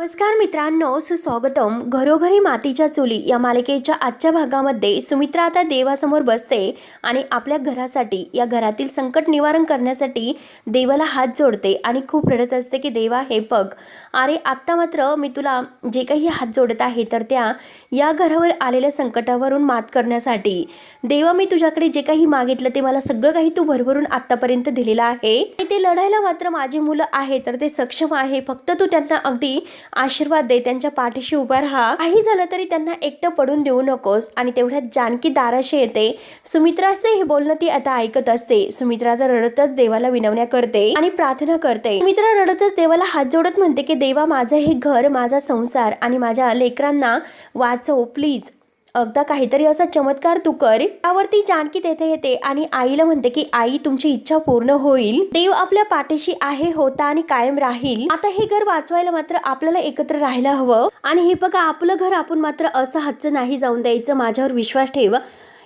नमस्कार मित्रांनो, सुस्वागतम. घरोघरी मातीच्या चुली या मालिकेच्या आजच्या भागामध्ये सुमित्रा आता देवासमोर बसते आणि आपल्या घरासाठी, या घरातील संकट निवारण करण्यासाठी देवाला हात जोडते आणि खूप रडत असते की देवा हे बघ, अरे आत्ता मात्र मी तुला जे काही हात जोडत आहे तर त्या या घरावर आलेल्या संकटावरून मात करण्यासाठी. देवा, मी तुझ्याकडे जे काही मागितलं ते मला सगळं काही तू भरभरून आत्तापर्यंत दिलेलं आहे. ते लढायला मात्र माझी मुलं आहे तर ते सक्षम आहे. फक्त तू त्यांना अगदी आशीर्वाद दे, त्यांच्या पाठीशी उभा राहा. काही झालं तरी त्यांना एकटं पडून देऊ नकोस. आणि तेवढ्यात जानकी दाराशी येते. सुमित्राचे हे बोलणं ती आता ऐकत असते. सुमित्रा तर रडतच देवाला विनवण्या करते आणि प्रार्थना करते. सुमित्रा रडतच देवाला हात जोडत म्हणते की देवा, माझं हे घर, माझा संसार आणि माझ्या लेकरांना वाचव प्लीज. अगदा काहीतरी असा चमत्कार तू कर. त्यावरती जानकी तेथे येते आणि आईला म्हणते की आई, तुमची इच्छा पूर्ण होईल. देव आपल्या पाठीशी आहे, होता आणि कायम राहील. आता हे घर वाचवायला मात्र आपल्याला एकत्र राहायला हवं. आणि हे बघा, आपलं घर आपण मात्र असं हातचं नाही जाऊन द्यायचं. माझ्यावर विश्वास ठेव.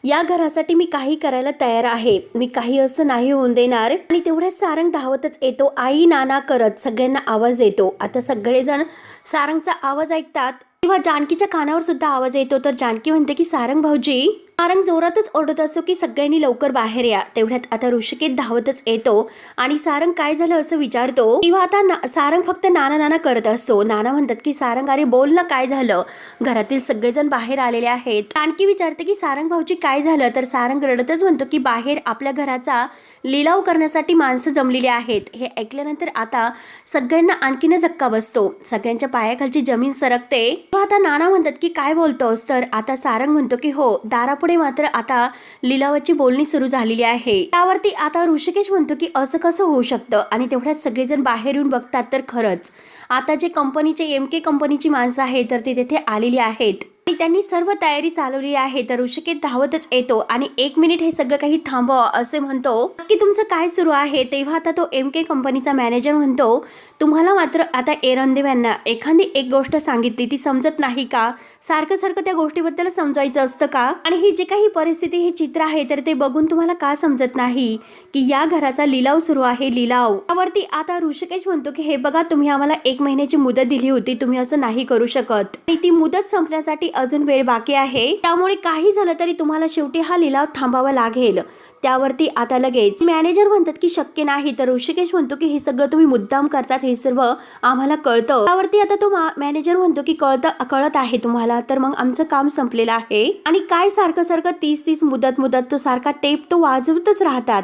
या घरासाठी मी काही करायला तयार आहे. मी काही असं नाही होऊन देणार. आणि तेवढ्याच सारंग धावतच येतो. आई नाना करत सगळ्यांना आवाज देतो. आता सगळेजण सारंगचा आवाज ऐकतात तेव्हा जानकीच्या कानावर सुद्धा आवाज येतो. तर जानकी म्हणते की सारंग भाऊजी. सारंग जोरातच ओरडत असतो की सगळ्यांनी लवकर बाहेर या. तेवढ्यात आता ऋषिकेत धावतच येतो आणि सारंग काय झालं असं विचारतो. तेव्हा आता सारंग फक्त नाना नाना करत असतो. नाना म्हणतात की सारंग, अरे बोल ना, काय झालं. घरातील सगळेजण बाहेर आलेले आहेत. जानकी विचारते की सारंग भाऊजी काय झालं. तर सारंग रडतच म्हणतो की बाहेर आपल्या घराचा लिलाव करण्यासाठी माणसं जमलेली आहेत. हे ऐकल्यानंतर आता सगळ्यांना आणखीनच धक्का बसतो. सगळ्यांच्या पायाखालची जमीन सरकते. आता नाना म्हणतात की काय बोलतोस. तर आता सारंग म्हणतो की हो, दारापुढे मात्र आता लिलावाची बोलणी सुरू झालेली आहे. त्यावरती आता ऋषिकेश म्हणतो की असं कसं होऊ शकतं. आणि तेवढ्यात सगळेजण बाहेर येऊन बघतात तर खरंच आता जे कंपनीचे MK कंपनीची माणसं आहेत तर ती तिथे आलेली आहेत आणि त्यांनी सर्व तयारी चालवली आहे. तर ऋषिकेश धावतच येतो आणि 1 मिनिट, हे सगळं काही थांबवा असे म्हणतो की तुमचं काय सुरू आहे. तेव्हा आता तो MK कंपनीचा मॅनेजर म्हणतो, तुम्हाला मात्र आता एरंदेव्यांना एखादी एक गोष्ट सांगितली ती समजत नाही का. सारखं सारखं त्या गोष्टीबद्दल समजायचं असतं का. आणि ही जी काही परिस्थिती, हे चित्र आहे तर ते बघून तुम्हाला का समजत नाही की या घराचा लिलाव सुरू आहे. लिलाव. त्यावरती आता ऋषिकेश म्हणतो की हे बघा, तुम्ही आम्हाला 1 महिन्याची मुदत दिली होती. तुम्ही असं नाही करू शकत. आणि ती मुदत संपण्यासाठी अजून वेळ बाकी आहे. त्यामुळे काही झालं तरी तुम्हाला शेवटी हा लिलाव थांबावा लागेल. त्यावरती आता लगेच मॅनेजर म्हणतात की शक्य नाही. तर ऋषिकेश म्हणतो की हे सगळं तुम्ही मुद्दाम करतात, हे सर्व आम्हाला कळतं. त्यावरती आता तो मॅनेजर म्हणतो की कळत आहे तुम्हाला, तर मग आमचं काम संपलेलं आहे. आणि काय सारखं सारखं 30 मुदत तो सारखा टेप तो वाजवतच राहतात.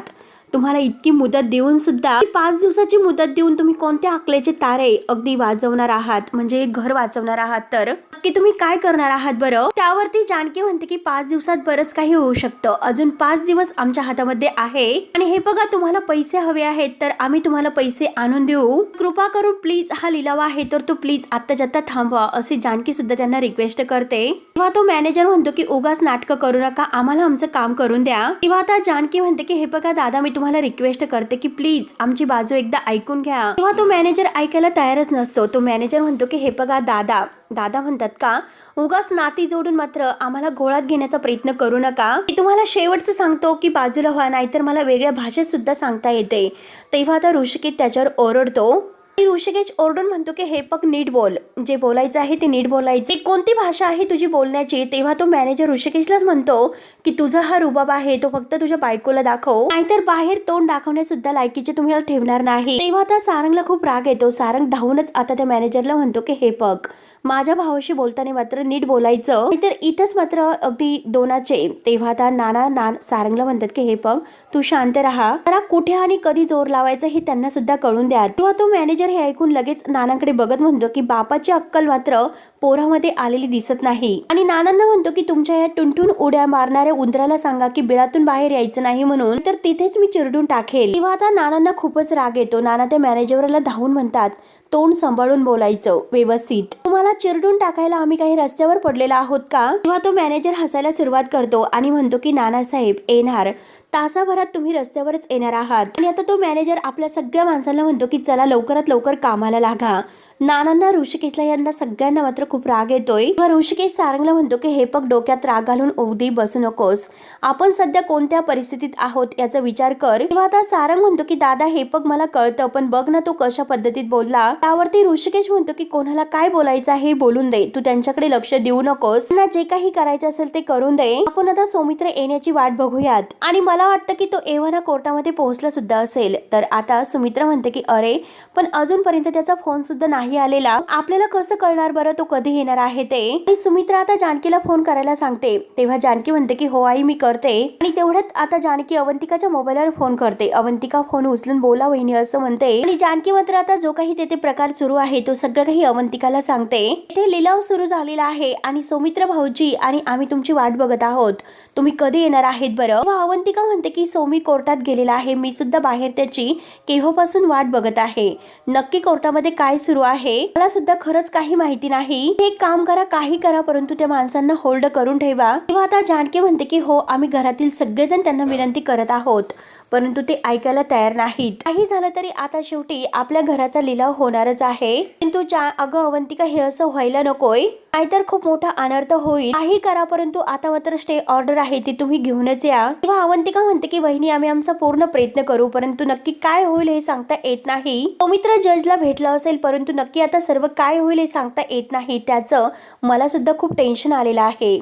तुम्हाला इतकी मुदत देऊन सुद्धा, 5 दिवसाची मुदत देऊन तुम्ही कोणत्या अकलेचे तारे अगदी वाजवणार आहात, म्हणजे घर वाचवणार आहात. तर की तुम्ही काय करणार आहात बरं. त्यावरती जानकी म्हणते की 5 दिवसात बरंच काही होऊ शकतं. अजून 5 दिवस आमच्या हातामध्ये आहे. आणि हे बघा, तुम्हाला पैसे हवे आहेत तर आम्ही तुम्हाला पैसे आणून देऊ. कृपा करून प्लीज हा लिलाव आहे तर तो प्लीज आत्ताच्या आत्ता थांबवा, असे जानकी सुद्धा त्यांना रिक्वेस्ट करते. तेव्हा तो मॅनेजर म्हणतो की उगाच नाटकं करू नका, आम्हाला आमचं काम करून द्या. तेव्हा आता जानकी म्हणते की हे बघा दादा, मी तुम्हाला रिक्वेस्ट करते की प्लीज आमची बाजू एकदा ऐकून घ्या. तेव्हा तो मॅनेजर ऐकायला तयारच नसतो. तो मॅनेजर म्हणतो की हे बघा दादा म्हणतात का उगाच नाती जोडून मात्र आम्हाला गोळात घेण्याचा प्रयत्न करू नका. मी तुम्हाला शेवटचं सांगतो की बाजूला व्हा, नाहीतर मला वेगळ्या भाषेत सुद्धा सांगता येते. तेव्हा आता ऋषिकेश त्याच्यावर ओरडतो. ऋषिकेश ओरडून म्हणतो की हे पग नीट बोल, जे बोलायचं आहे ते नीट बोलायचे. कोणती भाषा आहे तुझी बोलण्याची. तेव्हा तो मॅनेजर ऋषिकेशलाच म्हणतो की तुझा हा रुबाब आहे तो फक्त तुझ्या बायकोला दाखव, नाहीतर बाहेर तोंड दाखवण्यात सुद्धा लायकीचे तुम्हाला ठेवणार नाही. तेव्हा आता सारंगला खूप राग येतो. सारंग धावूनच आता त्या मॅनेजरला म्हणतो की हे पग, माझ्या भावाशी बोलताना मात्र नीट बोलायचं, नाहीतर इथंच मात्र अगदी दोनाचे. तेव्हा आता नाना सारंगला म्हणतात की हे पग, तू शांत राहा. जरा कुठे आणि कधी जोर लावायचं हे त्यांना सुद्धा कळून द्या. तेव्हा तो मॅनेजर हे ऐकून लगेच नानांकडे बघत म्हणतो की बापाची अक्कल मात्र पोरामध्ये आलेली दिसत नाही. आणि नानांना म्हणतो की तुमच्या या टुनटुन उड्या मारणाऱ्या उंदराला सांगा की बिळातून बाहेर यायचं नाही म्हणून, तर तिथेच मी चिरडून टाकेल. तेव्हा आता नानांना खूपच राग येतो. नाना त्या मॅनेजरला धावून म्हणतात, तोंड सांभाळून बोलायचं व्यवस्थित. तुम्हाला चिरडून टाकायला आम्ही काही रस्त्यावर पडलेला आहोत का. तेव्हा तो मॅनेजर हसायला सुरुवात करतो आणि म्हणतो की नानासाहेब, येणार तासाभरात तुम्ही रस्त्यावरच येणार आहात. आणि आता तो मॅनेजर आपल्या सगळ्या माणसांना म्हणतो की चला लवकरात लवकर कामाला लागा, नानांना ऋषिकेशला यांना सगळ्यांना मात्र खूप राग येतोय तेव्हा ऋषिकेश सारंगला म्हणतो की हे पग डोक्यात राग घालून उदी बसू नकोस, आपण सध्या कोणत्या परिस्थितीत आहोत याचा विचार कर. तेव्हा आता सारंग म्हणतो की दादा हे पग मला कळतं, पण बघ ना तू कशा पद्धतीत बोलला. त्यावरती ऋषिकेश म्हणतो की कोणाला काय बोलायचं आहे बोलून दे, तू त्यांच्याकडे लक्ष देऊ नकोस, त्यांना जे काही करायचं असेल ते करून दे, आपण आता सौमित्र येण्याची वाट बघूयात. आणि मला वाटतं की तो एव्हाना कोर्टामध्ये पोहोचला सुद्धा असेल. तर आता सुमित्रा म्हणते की अरे पण अजूनपर्यंत त्याचा फोन सुद्धा नाही आलेला, आपल्याला कसं कळणार बरं तो कधी येणार आहे ते. आणि सुमित्रा आता जानकीला फोन करायला सांगते. तेव्हा जानकी म्हणते की हो आई मी करते. आणि तेवढ्यात आता जानकी अवंतिकाच्या मोबाईलवर फोन करते. अवंतिका फोन उचलून बोला वहिनी असं म्हणते. आणि जानकी मात्र आता जो काही तेथे प्रकार सुरू आहे तो सगळं काही अवंतिकाला सांगते. ते लिलाव सुरू झालेला आहे आणि सौमित्र भाऊजी आणि आम्ही तुमची वाट बघत आहोत, तुम्ही कधी येणार आहेत बरं. अवंतिका म्हणते की सौमी कोर्टात गेलेला आहे, मी सुद्धा बाहेर त्याची केव्हापासून वाट बघत आहे, नक्की कोर्टामध्ये काय सुरू आहे मला सुद्धा खरंच काही माहिती नाही. एक काम करा, काही करा, परंतु त्या माणसांना होल्ड करून ठेवा. तेव्हा आता जानकी म्हणते की हो आम्ही घरातील सगळेजण त्यांना विनंती करत आहोत, परंतु ते ऐकायला तयार नाहीत. काही झालं तरी आता शेवटी आपल्या घराचा लिलाव होणारच आहे. किंतु अगं अवंतिका हे असं व्हायला नकोय, नाहीतर खूप मोठा अनर्थ होईल. काही करा, परंतु आता मात्र स्टे ऑर्डर आहे ती तुम्ही घेऊनच या. तेव्हा अवंतिका म्हणते की वहिनी आम्ही आमचा पूर्ण प्रयत्न करू, परंतु नक्की काय होईल हे सांगता येत नाही. सौमित्र जजला भेटला असेल, परंतु नक्की आता सर्व काय होईल हे सांगता येत नाही. त्याचं मला सुद्धा खूप टेन्शन आलेलं आहे.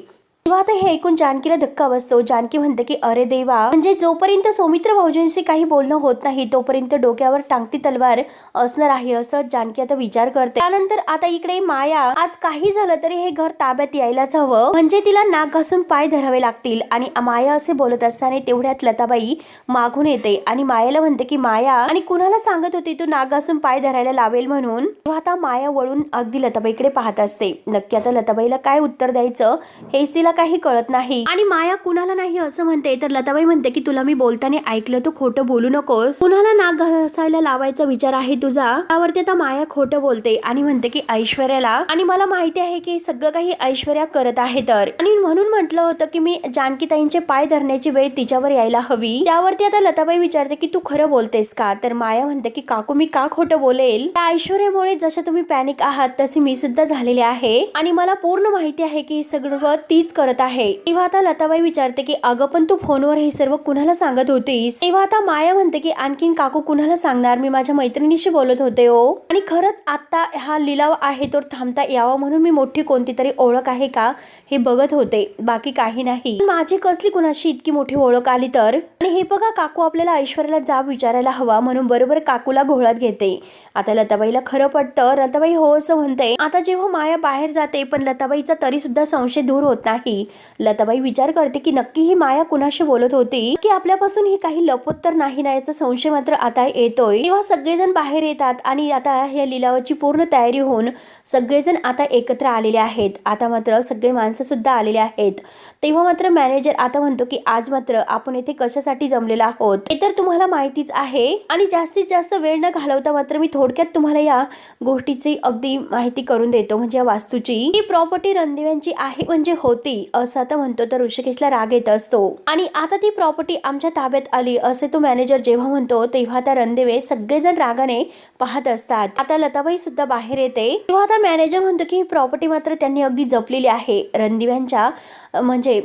तेव्हा आता हे ऐकून जानकीला धक्का बसतो. जानकी म्हणते की अरे देवा, म्हणजे जोपर्यंत सौमित्र भाऊजींशी काही बोलणं होत नाही तोपर्यंत डोक्यावर टांगती तलवार असणार आहे असं जानकी आता विचार करते. त्यानंतर आता इकडे माया, आज काही झालं तरी हे घर ताब्यात यायलाच हवं, म्हणजे तिला नाक घासून पाय धरावे लागतील. आणि माया असे बोलत असताना तेवढ्यात लताबाई मागून येते आणि मायाला म्हणते की माया, आणि कुणाला सांगत होती तू नाक घासून पाय धरायला लावेल म्हणून. तेव्हा आता माया वळून अगदी लताबाईकडे पाहत असते. नक्की आता लताबाईला काय उत्तर द्यायचं हेच तिला काही कळत नाही. आणि माया कुणाला नाही असं म्हणते, तर लताबाई म्हणते की तुला मी बोलताना ऐकलं, तू खोटं बोलू नकोस, कुणाला नाक घासायला लावायचा विचार आहे तुझा. त्यावरती आता माया खोटं बोलते आणि म्हणते की ऐश्वर्याला, आणि मला माहिती आहे की सगळं काही ऐश्वर्या करत आहे तर, आणि म्हणून म्हटलं होतं की मी जानकीताईंचे पाय धरण्याची वेळ तिच्यावर यायला हवी. त्यावरती आता लताबाई विचारते की तू खरं बोलतेस का. तर माया म्हणते की काकू मी का खोटं बोलेल, त्या ऐश्वर्यामुळे जसं तुम्ही पॅनिक आहात तशी मी सुद्धा झालेले आहे, आणि मला पूर्ण माहिती आहे की सगळं तीच करत आहे. तेव्हा आता लताबाई विचारते की अगं पण तू फोनवर हे सर्व कुणाला सांगत होतीस. तेव्हा आता माया म्हणते की आणखीन काकू कुणाला सांगणार, मी माझ्या मैत्रिणीशी बोलत होते हो, आणि खरंच आता हा लिलाव आहे तो थांबता यावा म्हणून मी मोठी कोणती तरी ओळख आहे का हे बघत होते, बाकी काही नाही. माझी कसली कुणाशी इतकी मोठी ओळख आली तर. आणि हे बघा काकू आपल्याला ऐश्वर्याला जाब विचारायला हवा म्हणून बरोबर काकूला घोळात घेते. आता लताबाईला खरं पटतं. लताबाई हो असं म्हणते. आता जेव्हा माया बाहेर जाते पण लताबाईचा तरी सुद्धा संशय दूर होत नाही. लताबाई विचार करते की नक्की ही माया कुणाशी बोलत होती, की आपल्यापासून ही काही लपवत तर नाही ना, याचा संशय मात्र आता येतोय. तेव्हा सगळेजण बाहेर येतात आणि आता या लिलावाची पूर्ण तयारी होऊन सगळेजण आता एकत्र आलेले आहेत. आता मात्र सगळे माणसं सुद्धा आलेले आहेत. तेव्हा मात्र मॅनेजर आता म्हणतो की आज मात्र आपण येथे कशासाठी जमलेलो आहोत हे तर तुम्हाला माहितीच आहे, आणि जास्तीत जास्त वेळ न घालवता मात्र मी थोडक्यात तुम्हाला या गोष्टीची अगदी माहिती करून देतो. म्हणजे या वास्तूची ही प्रॉपर्टी रणदिव्यांची आहे म्हणजे होती असं आता म्हणतो. तर ऋषिकेशला राग येत असतो आणि आता ती प्रॉपर्टी आमच्या ताब्यात आली असे तो मॅनेजर जेव्हा म्हणतो तेव्हा त्या रणदिवे सगळेजण रागाने पाहत असतात. आता लताबाई सुद्धा बाहेर येते. तेव्हा आता मॅनेजर म्हणतो की ही प्रॉपर्टी मात्र त्यांनी अगदी जपलेली आहे. रणदिव्यांच्या म्हणजे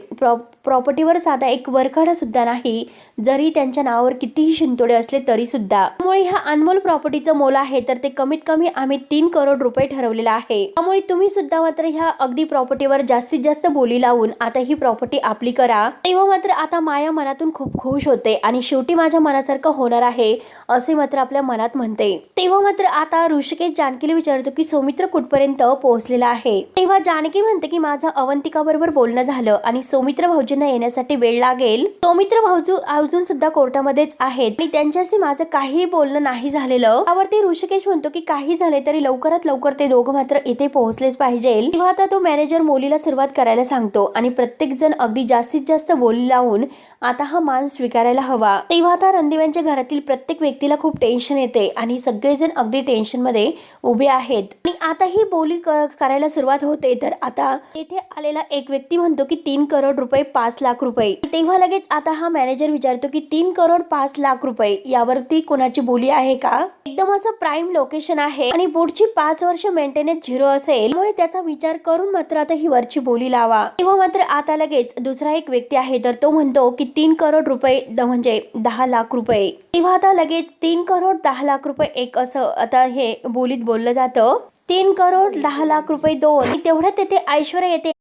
प्रॉपर्टीवर साधा एक वरखाडा सुद्धा नाही, जरी त्यांच्या नावावर कितीही शिंतोडे असले तरी सुद्धा. त्यामुळे ह्या अनमोल प्रॉपर्टीचं मोल आहे तर ते कमीत कमी आम्ही 3 करोड रुपये ठरवलेलं आहे. त्यामुळे तुम्ही सुद्धा मात्र ह्या अगदी प्रॉपर्टीवर जास्तीत जास्त बोली लावून आता ही प्रॉपर्टी आपली करा. तेव्हा मात्र आता माया मनातून खूप खुश होते आणि शेवटी माझ्या मनासारखं होणार आहे असे मात्र आपल्या मनात म्हणते. तेव्हा मात्र आता ऋषिकेश जानकीला विचारतो की सौमित्र कुठपर्यंत पोहोचलेला आहे. तेव्हा जानकी म्हणते की माझं अवंतिका बरोबर बोलणं झालं आणि सौमित्र भाऊजींना येण्यासाठी वेळ लागेल. सौमित्र भाऊजू अजून सुद्धा कोर्टामध्येच आहेत आणि त्यांच्याशी माझं काही बोलणं नाही झालेलं. त्यावरती ऋषिकेश म्हणतो की काही झाले तरी लवकरात लवकर ते दोघं मात्र इथे पोहोचलेच पाहिजे. तेव्हा आता तो मॅनेजर मोलीला सुरुवात करायला सांगतो. सांगतो आणि प्रत्येक जण अगदी जास्तीत जास्त बोली लावून आता हा मान स्वीकारायला हवा। तेव्हा आता रणदिव्यांच्या घरातील प्रत्येक व्यक्तीला खूप टेन्शन येते आणि सगळेजण अगदी टेन्शन मध्ये उभे आहेत आणि आता ही बोली करायला सुरुवात होते। तर आता येथे आलेला एक व्यक्ती म्हणतो की 3 करोड रुपये 5 लाख रुपये। तेव्हा लगेच आता हा मॅनेजर विचारतो की 3 करोड 5 लाख रुपये यावरती कोणाची बोली आहे का? एकदम असं प्राईम लोकेशन आहे आणि पुढची 5 वर्ष मेंटेनन्स 0 असेल, त्यामुळे त्याचा विचार करून मात्र आता ही वरची बोली लावा। तेव्हा मात्र आता लगेच दुसरा एक व्यक्ती आहे तर तो म्हणतो की 3 करोड रुपये म्हणजे 10 लाख रुपये। तेव्हा आता लगेच 3 करोड 10 लाख रुपये एक असं आता हे बोलीत बोललं जातं। 3 करोड 10 लाख रुपये 2। तेवढ्यात तेथे ऐश्वर्या येते।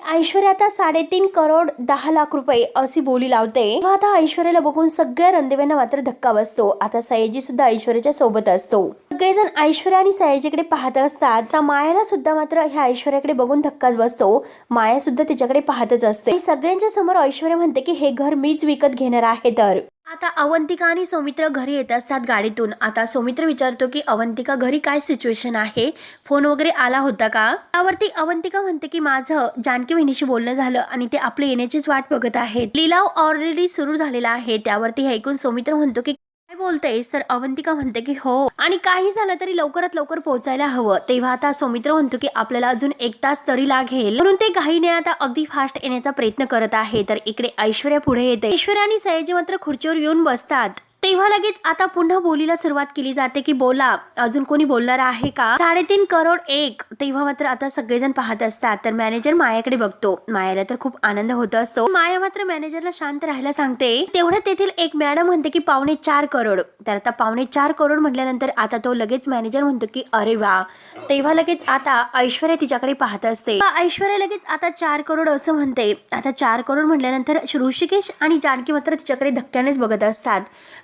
ऐश्वर्या आता 3.5 करोड 10 लाख रुपये अशी बोली लावते। आता ऐश्वर्याला बघून सगळ्या रणदेव्यांना मात्र धक्का बसतो। आता सयाजी सुद्धा ऐश्वर्याच्या सोबत असतो। सगळेजण ऐश्वर्या आणि सयाजीकडे पाहत असतात। तर मायाला सुद्धा मात्र ह्या ऐश्वर्याकडे बघून धक्काच बसतो। माया सुद्धा तिच्याकडे पाहतच असते। सगळ्यांच्या समोर ऐश्वर्या म्हणते की हे घर मीच विकत घेणार आहे। तर आता अवंतिका आणि सौमित्र घरी येत असतात गाडीतून। आता सौमित्र विचारतो की अवंतिका घरी काय सिच्युएशन आहे, फोन वगैरे आला होता का? त्यावरती अवंतिका म्हणते की माझं जानकी वहिनीशी बोलणं झालं आणि ते आपले येण्याचीच वाट बघत आहेत। लिलाव ऑलरेडी सुरू झालेला आहे। त्यावरती हे ऐकून सौमित्र म्हणतो की काय बोलतेस? तर अवंतिका म्हणते की हो, आणि काही झालं तरी लवकरात लवकर पोहोचायला हवं। तेव्हा आता सौमित्र म्हणतो की आपल्याला अजून 1 तास तरी लागेल, म्हणून ते घाईने आता अगदी फास्ट येण्याचा प्रयत्न करत आहे। तर इकडे ऐश्वर्या पुढे येते। ऐश्वर्या आणि सयाजी मात्र खुर्चीवर येऊन बसतात। तेव्हा लगेच आता पुन्हा बोलीला सुरुवात केली जाते की बोला, अजून कोणी बोलणार आहे का? 3.5 करोड 1। तेव्हा मात्र आता सगळेजण पाहत असतात। तर मॅनेजर मायाकडे बघतो। मायाला तर खूप आनंद होत असतो। माया मात्र मॅनेजरला शांत राहायला सांगते। तेवढ्यात तेथील एक मॅडम म्हणते की 4.5 करोड। तर आता 4.5 करोड म्हटल्यानंतर आता तो लगेच मॅनेजर म्हणतो की अरे वा। तेव्हा लगेच आता ऐश्वर्या तिच्याकडे पाहत असते। ऐश्वर्या लगेच आता 4 करोड असं म्हणते। आता 4 करोड म्हटल्यानंतर ऋषिकेश आणि जानकी मात्र तिच्याकडे धक्क्यानेच बघत असतात,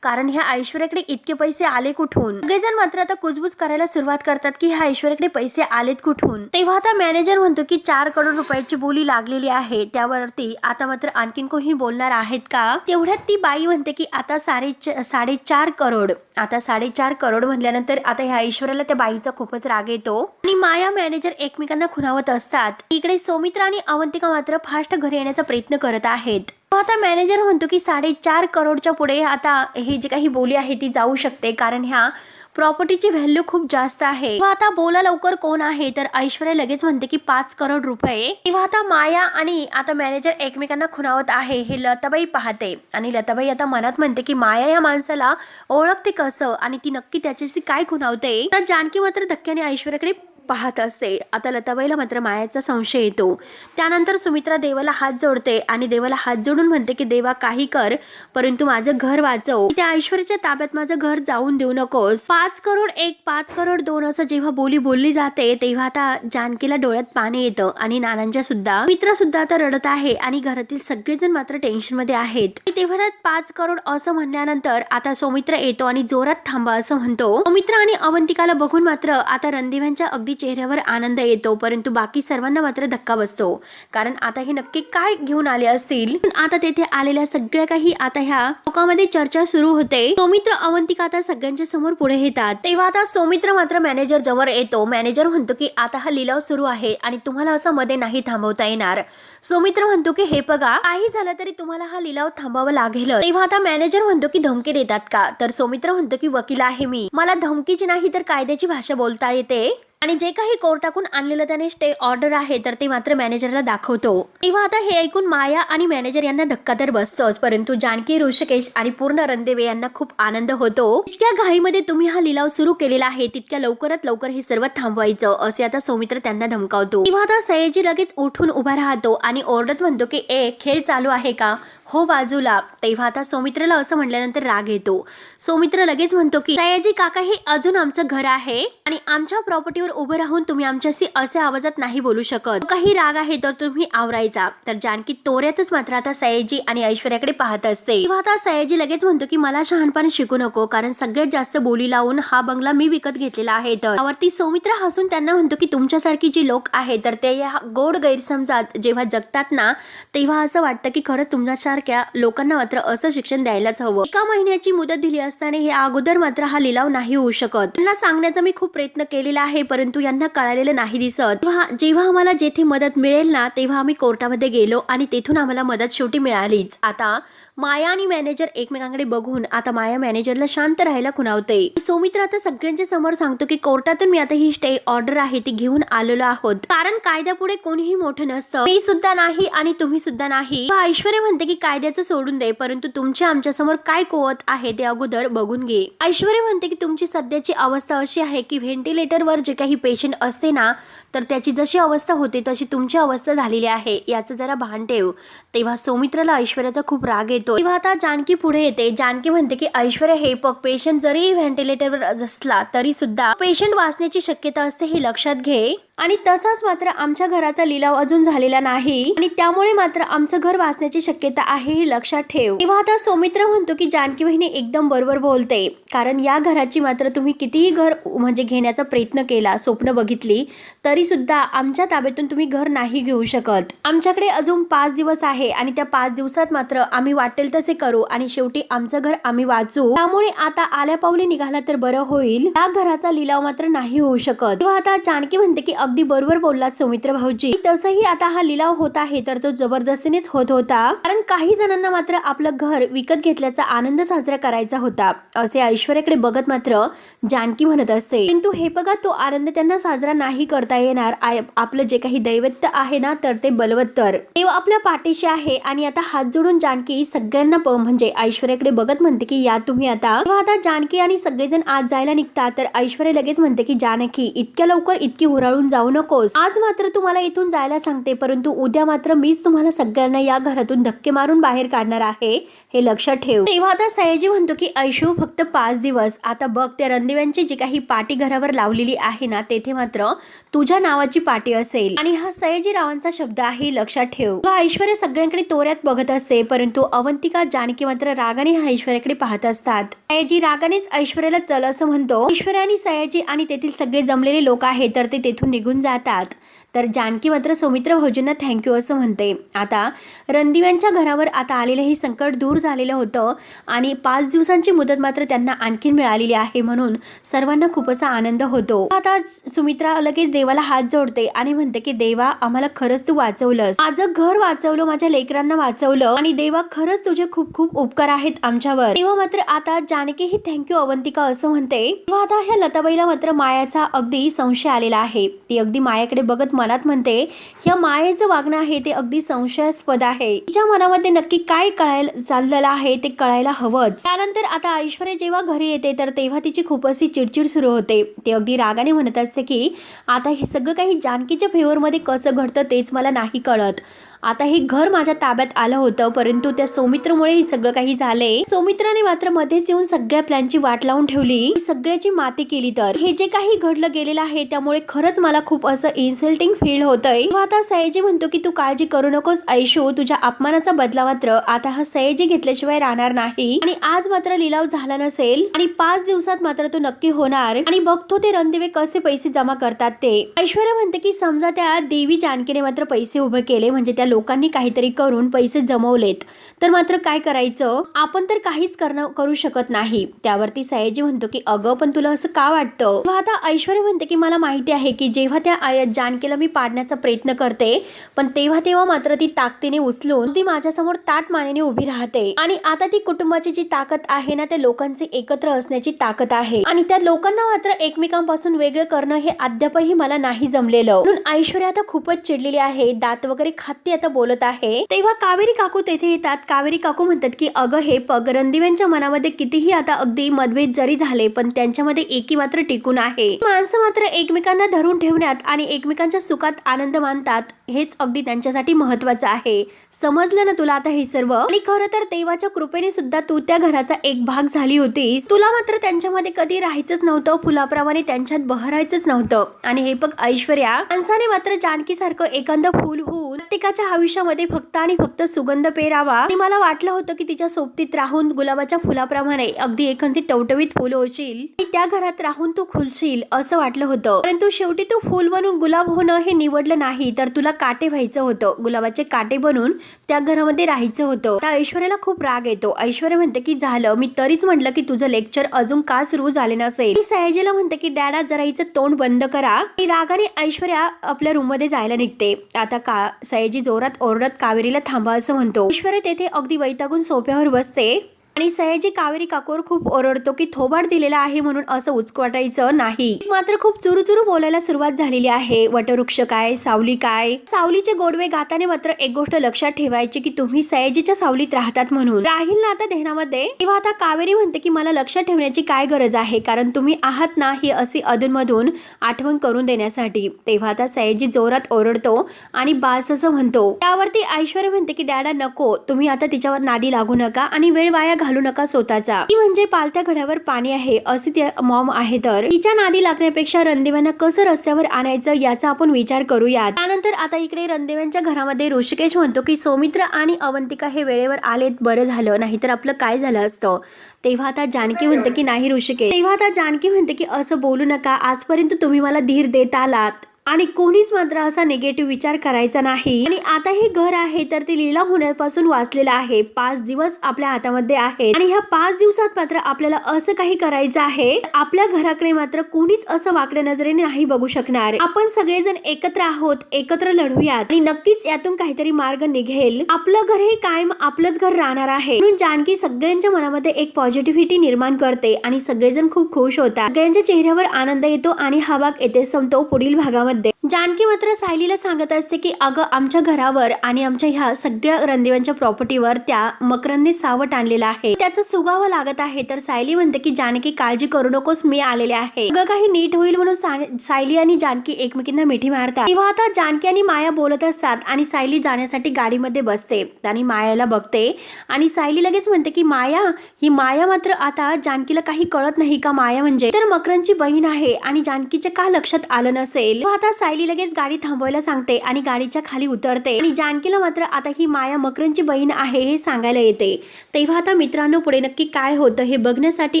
कारण ह्या ऐश्वर्याकडे इतके पैसे आले कुठून? सगळेजण मात्र आता कुजबुज करायला सुरुवात करतात की ह्या ऐश्वर्याकडे पैसे आलेत कुठून? तेव्हा आता मॅनेजर म्हणतो की 4 करोड रुपयाची बोली लागलेली आहे। त्यावरती आता मात्र आणखीन कोणी बोलणार आहेत का? तेवढ्यात ती बाई म्हणते की आता 4.5 करोड। आता 4.5 करोड म्हटल्यानंतर आता ह्या ऐश्वर्याला त्या बाईचा खूपच राग येतो आणि माया मॅनेजर एकमेकांना खुणावत असतात। इकडे सौमित्र आणि अवंतिका मात्र फास्ट घरी येण्याचा प्रयत्न करत आहेत। आता मॅनेजर म्हणतो की 4.5 करोडच्या पुढे आता हे जे काही बोली आहे ती जाऊ शकते, कारण ह्या प्रॉपर्टीची व्हॅल्यू खूप जास्त आहे। आता बोला लवकर कोण आहे? तर ऐश्वर्या लगेच म्हणते की 5 करोड रुपये। तेव्हा आता माया आणि आता मॅनेजर एकमेकांना खुणावत आहे हे लताबाई पाहते आणि लताबाई आता मनात म्हणते की माया या माणसाला ओळखते कसं आणि ती नक्की त्याच्याशी काय खुणावते। तर जानकी मात्र धक्क्याने ऐश्वर्याकडे पाहत असते। आता लताबाईला मात्र मायाचा संशय येतो। त्यानंतर सुमित्रा देवाला हात जोडते आणि देवाला हात जोडून म्हणते की देवा काही कर, परंतु माझं घर वाचव। त्या ऐश्वर्याच्या ताब्यात माझं घर जाऊन देऊ नकोस। 5 करोड 1 5 करोड 2 असं जेव्हा बोली बोलली जाते तेव्हा आता जानकीला डोळ्यात पाणी येतं आणि नानांच्या सुद्धा। मित्र सुद्धा आता रडत आहे आणि घरातील सगळेजण मात्र टेन्शन मध्ये आहेत। तेव्हा 5 करोड असं म्हणल्यानंतर आता सौमित्र येतो आणि जोरात थांबा असं म्हणतो। सौमित्र आणि अवंतिकाला बघून मात्र आता रणदेव्यांच्या अगदी चेहऱ्यावर आनंद येतो, परंतु बाकी सर्वांना मात्र धक्का बसतो, कारण आता हे नक्की काय घेऊन आले असतील। आता तेथे आलेल्या सगळ्या काही आता ह्या लोकांमध्ये चर्चा सुरू होते। सौमित्र अवंतिका आता सगळ्यांच्या समोर पुढे येतात। तेव्हा आता सौमित्र मात्र मॅनेजर जवळ येतो। मॅनेजर म्हणतो की आता हा लिलाव सुरू आहे आणि तुम्हाला असं मध्ये नाही थांबवता येणार। सौमित्र म्हणतो की हे बघा, काही झालं तरी तुम्हाला हा लिलाव थांबावा लागेल। तेव्हा आता मॅनेजर म्हणतो की धमकी देतात का? तर सौमित्र म्हणतो की वकील आहे मी, मला धमकीची नाही तर कायद्याची भाषा बोलता येते आणि जे काही कोर्टाकडून आणलेलं त्याने स्टे ऑर्डर आहे तर ते मात्र मॅनेजरला दाखवतो। तेव्हा आता हे ऐकून माया आणि मॅनेजर यांना धक्का तर बसतोच, परंतु जानकी, ऋषिकेश आणि पूर्ण रणदेवे यांना खूप आनंद होतो। इतक्या घाईमध्ये तुम्ही हा लिलाव सुरू केलेला आहे, तितक्या लवकरात लवकर हे सर्व थांबवायचं असे आता सौमित्र त्यांना धमकावतो। तेव्हा आता सयाजी लगेच उठून उभा राहतो आणि ओरडत म्हणतो की खेळ चालू आहे का? हो बाजूला। तेव्हा आता सौमित्रला असं म्हटल्यानंतर राग येतो। सौमित्र लगेच म्हणतो की सयाजी काका, हे अजून आमचं घर आहे आणि आमच्या प्रॉपर्टीवर उभं राहून तुम्ही आमच्याशी असे आवाजात नाही बोलू शकत। काही राग आहे तर तुम्ही आवरायचा। तर जानकी तोऱ्यातच मात्र आता सयाजी आणि ऐश्वर्याकडे पाहत असते। तेव्हा आता सयाजी लगेच म्हणतो की मला शहाणपण शिकू नको, कारण सगळ्यात जास्त बोली लावून हा बंगला मी विकत घेतलेला आहे। त्यावरती सौमित्र हसून त्यांना म्हणतो की तुमच्यासारखी जी लोक आहेत तर ते या गोड गैरसमजात जेव्हा जगतात ना, तेव्हा असं वाटतं की खरंच तुमच्यासारख्या लोकांना मात्र असं शिक्षण द्यायलाच हवं। 1 महिन्याची मुदत दिली असताना हे अगोदर मात्र हा लिलाव नाही होऊ शकत। त्यांना सांगण्याचा मी खूप प्रयत्न केलेला आहे, परंतु यांना कळालेलं नाही दिसत। जेव्हा आम्हाला जेथे मदत मिळेल ना तेव्हा आम्ही कोर्टामध्ये गेलो आणि तेथून आम्हाला मदत शेवटी मिळालीच। आता माया आणि मॅनेजर एकमेकांकडे बघून आता माया मॅनेजरला शांत राहायला खुणावते। सौमित्र आता सगळ्यांच्या समोर सांगतो की कोर्टातून मी आता ही स्टे ऑर्डर आहे ती घेऊन आलेलो आहोत, कारण कायद्यापुढे कोणीही मोठं नसतं, मी सुद्धा नाही आणि तुम्ही सुद्धा नाही। ऐश्वर्या म्हणते की कायद्याचं सोडून दे, परंतु तुमच्या आमच्या समोर काय कुवत आहे ते अगोदर बघून घे। ऐश्वर्या म्हणते की तुमची सध्याची अवस्था अशी आहे की व्हेंटिलेटरवर जे काही पेशंट असते ना तर त्याची जशी अवस्था होते तशी तुमची अवस्था झालेली आहे, याचं जरा भान ठेव। तेव्हा सौमित्राला ऐश्वर्याचा खूप राग येतो। तेव्हा आता जानकी पुढे येते। जानकी म्हणते की ऐश्वर्या हे पेशंट जरी व्हेंटिलेटरवर असला तरी सुद्धा पेशंट वाचण्याची शक्यता असते हे लक्षात घे, आणि तसाच मात्र आमच्या घराचा लिलाव अजून झालेला नाही आणि त्यामुळे मात्र आमचं घर वाचण्याची शक्यता आहे हे लक्षात ठेव। तेव्हा आता सौमित्र म्हणतो की जानकी बहिणी एकदम बरोबर बोलते, कारण या घराची मात्र तुम्ही कितीही घर म्हणजे घेण्याचा प्रयत्न केला, स्वप्न बघितली, तरी सुद्धा आमच्या ताब्यातून तुम्ही घर नाही घेऊ शकत। आमच्याकडे अजून 5 दिवस आहे आणि त्या 5 दिवसात मात्र आम्ही वाटेल तसे करू आणि शेवटी आमचं घर आम्ही वाचू, त्यामुळे आता आल्या पावली निघाला तर बरं होईल, या घराचा लिलाव मात्र नाही होऊ शकत। तेव्हा आता जानकी म्हणते की अगदी बरोबर बोललात सौमित्र भाऊजी, तसंही आता हा लिलाव होत आहे तर तो जबरदस्तीनेच होत होता, कारण काही जणांना मात्र आपलं घर विकत घेतल्याचा आनंद साजरा करायचा होता, असे ऐश्वर्याकडे बघत मात्र जानकी म्हणत असते। परंतु हे बघा तो आनंद त्यांना साजरा नाही करता येणार, आपलं जे काही दैवत्य आहे ना तर ते बलवत्तर तेव्हा आपल्या पाठीशी आहे। आणि आता हात जोडून जानकी सगळ्यांना म्हणजे ऐश्वर्याकडे बघत म्हणते की या तुम्ही आता। तेव्हा आता जानकी आणि सगळेजण आज जायला निघतात तर ऐश्वर्या लगेच म्हणते की जानकी इतक्या लवकर इतकी हुराळून जाऊ नकोस, आज मात्र तुम्हाला इथून जायला सांगते, परंतु उद्या मात्र मीच तुम्हाला सगळ्यांना या घरातून धक्के मारून बाहेर काढणार आहे हे लक्षात ठेव। तेव्हा आता सयाजी म्हणतो की ऐशू फक्त 5 दिवस, आता बघ त्या रणदिव्यांची जी काही पाटी घरावर लावलेली आहे ना तेथे मात्र तुझ्या नावाची पाटी असेल, आणि हा सयाजी रावांचा शब्द आहे लक्षात ठेव। ऐश्वर्या सगळ्यांकडे तोऱ्यात बघत असते, परंतु अवंतिका जानकी मात्र रागाने हा ऐश्वर्याकडे पाहत असतात। सयाजी रागानेच ऐश्वर्याला चल असं म्हणतो। ऐश्वर्या आणि सयाजी आणि तेथील सगळे जमलेले लोक आहेत तर ते तेथून निघून जातात, तर जानकी मात्र सौमित्र भाऊजींना थँक्यू असं म्हणते। आता रणदिव्यांच्या घरावर आता आलेलं हे संकट दूर झालेलं होतं आणि 5 दिवसांची मुदत मात्र त्यांना आणखी मिळालेली आहे, म्हणून सर्वांना खूप असा आनंद होतो। आता सुमित्रा लगेच देवाला हात जोडते आणि म्हणते की देवा आम्हाला खरंच तू वाचवलंस, माझं घर वाचवलं, माझ्या लेकरांना वाचवलं, आणि देवा खरंच तुझे खूप खूप उपकार आहेत आमच्यावर। तेव्हा मात्र आता जानकी ही थँक्यू अवंतिका असं म्हणते। तेव्हा आता ह्या लताबाईला मात्र मायाचा अगदी संशय आलेला आहे, ती अगदी मायाकडे बघत मनात म्हणते ह्या मायेचं वागणं आहे ते अगदी संशयास्पद आहे, तिच्या मनामध्ये नक्की काय कळायला चाललेलं आहे ते कळायला हवंच। त्यानंतर आता ऐश्वर्या जेव्हा घरी येते तर तेव्हा तिची खूप अशी चिडचिड सुरू होते, ती अगदी रागाने म्हणत असते की आता हे सगळं काही जानकीच्या फेवरमध्ये कसं घडतं तेच मला नाही कळत, आता हे घर माझ्या ताब्यात आलं होतं परंतु त्या सौमित्रमुळे हे सगळं काही झालंय, सौमित्राने मात्र मध्येच येऊन सगळ्या प्लॅनची वाट लावून ठेवली, सगळ्याची माती केली, तर हे जे काही घडलं गेलेलं आहे त्यामुळे खरंच मला खूप असं इन्सल्टिंग फील होतंय। आता सयाजी म्हणतो की तू काळजी करू नकोस ऐशू, तुझ्या अपमानाचा बदला मात्र आता हा सयाजी घेतल्याशिवाय राहणार नाही, आणि आज मात्र लिलाव झाला नसेल आणि 5 दिवसात मात्र तो नक्की होणार, आणि बघतो ते रणदिवे कसे पैसे जमा करतात ते। ऐश्वर्या म्हणते की समजा त्या देवी जानकीने मात्र पैसे उभे केले, म्हणजे त्या लोकांनी काहीतरी करून पैसे जमवलेत, तर मात्र काय करायचं, आपण तर काहीच करू शकत नाही। त्यावरती सयाजी म्हणतो की अगं पण तुला असं का वाटतं। आता ऐश्वर्या म्हणते की मला माहिती आहे की जेव्हा त्या जानकीला मी पाडण्याचा प्रयत्न करते पण तेव्हा मात्र ती ताकदीने उचलून ती माझ्यासमोर ताट मानेने उभी राहते, आणि आता ती कुटुंबाची जी ताकद आहे ना त्या लोकांचे एकत्र असण्याची ताकद आहे, आणि त्या लोकांना मात्र एकमेकांपासून वेगळं करणं हे अद्यापही मला नाही जमलेलं, म्हणून ऐश्वर्या आता खूपच चिडलेली आहे, दात वगैरे खाती आता बोलत आहे। तेव्हा कावेरी काकू तेथे येतात। कावेरी काकू म्हणतात की अगं हे पग रणदिव्यांच्या मनामध्ये कितीही आता अगदी मतभेद जरी झाले पण त्यांच्यामध्ये एकी मात्र टिकून आहे, माणसं मात्र एकमेकांना धरून ठेवण्यात आणि एकमेकांच्या सुखात आनंद मानतात, हेच अगदी त्यांच्यासाठी महत्वाचं आहे, समजलं ना तुला आता हे सर्व। आणि खरं तर देवाच्या कृपेने सुद्धा तू त्या घराचा एक भाग झाली होतीस, तुला मात्र त्यांच्यामध्ये कधी राहायचंच नव्हतं, फुलाप्रमाणे त्यांच्यात बहरायचंच नव्हतं, आणि हे बघ ऐश्वर्या माणसाने मात्र जानकी सारखं एखादं फुल होऊन प्रत्येकाच्या आयुष्यामध्ये फक्त आणि फक्त सुगंध पेरावा, आणि मला वाटलं होतं की तिच्या सोबतीत राहून गुलाबाच्या फुलाप्रमाणे अगदी एखादी टवटवीत फुल होशील आणि त्या घरात राहून तू खुलशील असं वाटलं होतं, परंतु शेवटी तू फुल बनून गुलाब होणं हे निवडलं नाही, तर तुला काटे व्हायचं होतं, गुलाबाचे काटे बनून त्या घरामध्ये राहायचं होतं. त्या ऐश्वर्याला खूप राग येतो. ऐश्वर्या म्हणते की झालं, मी तरीच म्हटलं की तुझं लेक्चर अजून का सुरू झाले नसेल. सयाजीला म्हणते की डॅडा जरा हिचं तोंड बंद करा. रागाने ऐश्वर्या आपल्या रूम मध्ये जायला निघते. आता सयाजी जोरात ओरडत कावेरीला थांबा असं म्हणतो. ऐश्वर्या तेथे अगदी वैतागून सोफ्यावर बसते आणि सयाजी कावेरी काकूवर खूप ओरडतो की थोबाड दिलेला आहे म्हणून असं उचकटायचं नाही. मात्र खूप चुरूचुरू बोलायला सुरुवात झालेली आहे. वटवृक्ष काय, सावली काय. सावलीचे गोडवे गाताने मात्र एक गोष्ट लक्षात ठेवायची की तुम्ही सयाजीच्या सावलीत राहतात म्हणून. राहील ना आता ध्यानामध्ये. तेव्हा आता कावेरी म्हणते की मला लक्षात ठेवण्याची काय गरज आहे, कारण तुम्ही आहात ना ही अशी अधूनमधून आठवण करून देण्यासाठी. तेव्हा आता सयाजी जोरात ओरडतो आणि बास असं म्हणतो. त्यावरती ऐश्वर्या म्हणते की डॅडा नको, तुम्ही आता तिच्यावर नादी लागू नका आणि वेळ वाया घालू नका स्वतःचा. ती म्हणजे पालत्या घड्यावर पाणी आहे असे ती मॉम आहे, तर तिच्या नादी लागण्यापेक्षा रणदेवांना कसं रस्त्यावर आणायचं याचा आपण विचार करूयात. त्यानंतर आता इकडे रणदेवांच्या घरामध्ये ऋषिकेश म्हणतो की सौमित्र आणि अवंतिका हे वेळेवर आलेत, बरं झालं, नाहीतर आपलं काय झालं असतं. तेव्हा आता जानकी म्हणते की नाही ऋषिकेश. तेव्हा आता जानकी म्हणते की असं बोलू नका, आजपर्यंत तुम्ही मला धीर देत आलात आणि कोणीच मात्र असा निगेटिव्ह विचार करायचा नाही. आणि आता हे घर आहे तर ते लीला होण्यापासून वाचलेलं आहे. 5 दिवस आपल्या हातामध्ये आहे आणि ह्या 5 दिवसात मात्र आपल्याला असं काही करायचं आहे, आपल्या घराकडे मात्र कोणीच असं वाकड्या नजरेने नाही बघू शकणार. आपण सगळेजण एकत्र आहोत, एकत्र लढूयात आणि नक्कीच यातून काहीतरी मार्ग निघेल. आपलं घर हे कायम आपलंच घर राहणार आहे. म्हणून जानकी सगळ्यांच्या मनामध्ये एक पॉझिटिव्हिटी निर्माण करते आणि सगळेजण खूप खुश होतात. सगळ्यांच्या चेहऱ्यावर आनंद येतो आणि हा भाग येथे संपतो. पुढील भागामध्ये जानकी मात्र सायलीला सांगत असते की अगं आमच्या घरावर आणि आमच्या ह्या सगळ्या रणदेवांच्या प्रॉपर्टीवर त्या मकरंदने सावट आणलेला आहे, त्याचं सुगावं लागत आहे. तर सायली म्हणते की जानकी काळजी करू नकोस, मी आलेले आहे, सगळं काही नीट होईल म्हणून सायली आणि जानकी एकमेकींना मिठी मारतात. तेव्हा आता जानकी आणि माया बोलत असतात आणि सायली जाण्यासाठी गाडीमध्ये बसते आणि मायाला बघते आणि सायली लगेच म्हणते की माया, ही माया मात्र आता जानकीला काही कळत नाही का, माया म्हणजे तर मकरंदची बहीण आहे आणि जानकीच्या का लक्षात आलं नसेल. आता सायली लगेच गाडी थांबवायला सांगते आणि गाडीच्या खाली उतरते आणि जानकीला मात्र आता ही माया मकरंदची बहीण आहे हे सांगायला येते. तेव्हा आता मित्रांनो पुढे नक्की काय होतं हे बघण्यासाठी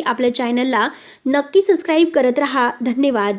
आपल्या चॅनलला नक्की सबस्क्राईब करत राहा. धन्यवाद.